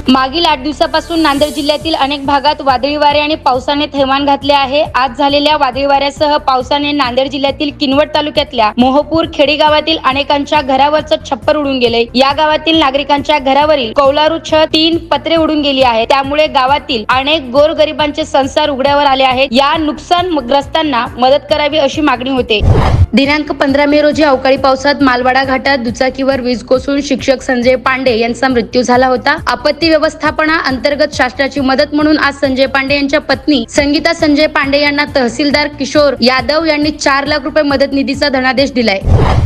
मागील 8 दिवसापासून नांदेड जिल्ह्यातील अनेक भागात वादळी वारे आणि पावसाने थैमान घातले आहे। आज झालेल्या वादळी वाऱ्यासह पावसाने नांदेड जिल्ह्यातील किनवट तालुक्यातल्या मोहपूर खेडी गावातील अनेकांच्या घरावरचं छप्पर उडून गेले। या गावातील नागरिकांच्या घरावरील कौलारू छत 3 पत्रे उडून गेली आहेत। त्यामुळे गावातील अनेक गोरगरिबांचे संसार उघड्यावर आले आहेत। या नुकसानग्रस्तांना मदत करावी अशी मागणी होते। दिनांक 15 मे रोजी अवकाळी पावसात मालवाडा घाटात दुचाकीवर वीज कोसळून शिक्षक संजय पांडे यांचा मृत्यू झाला होता। आपत्ती व्यवस्थापना अंतर्गत शासनाची मदत म्हणून आज संजय पांडे यांच्या पत्नी संगीता संजय पांडे यांना तहसीलदार किशोर यादव यांनी 4 लाख रुपये मदत निधीचा धनादेश दिलाय।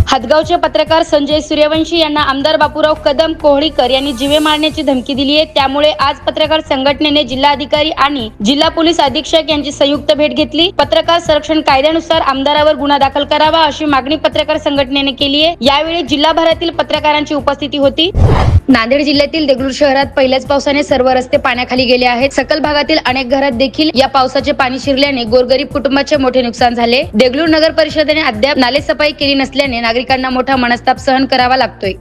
हदगावचे पत्रकार संजय सूर्यवंशी यांना आमदार बापूराव कदम कोहळीकर यांनी जीवे मारण्याची धमकी दिली आहे। त्यामुळे आज पत्रकार संघटनेने जिल्हाधिकारी आणि जिल्हा पोलीस अधीक्षक यांची संयुक्त भेट घेतली। पत्रकार संरक्षण कायद्यानुसार आमदारावर गुन्हा दाखल करावा अशी मागणी पत्रकार संघटनेने केली आहे। यावेळी जिल्हाभरातील पत्रकारांची उपस्थिती होती। नांदेड जिल्ह्यातील देगलूर शहरात पहिल्याच पावसाने सर्व रस्ते पाण्याखाली गेले आहेत। सकल भागातील अनेक घरात देखील या पावसाचे पाणी शिरल्याने गोरगरीब कुटुंबाचे मोठे नुकसान झाले। देगलूर नगर परिषदेने अद्याप नालेसफाई केली नसल्याने नागरिकांना मोठा मनस्ताप सहन करावा लागतोय।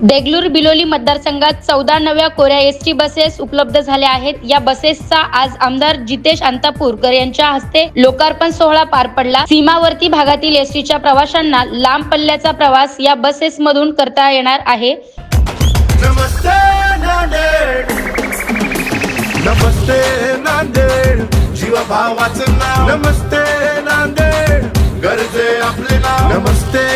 देगलूर बिलोली मतदारसंघात 14 नव्या कोऱ्या एसटी बसेस उपलब्ध झाल्या आहेत। या बसेसचा आज आमदार जितेश अंतापूरकर यांच्या हस्ते लोकार्पण सोहळा पार पडला। सीमावर्ती भागातील एसटीच्या प्रवाशांना लांब पल्ल्याचा प्रवास या बसेस मधून करता येणार आहे। नमस्ते नांदेड, नमस्ते नांदेड, जीवा भावाचं नाव नमस्ते नांदेड, गरजे आपले नाव नमस्ते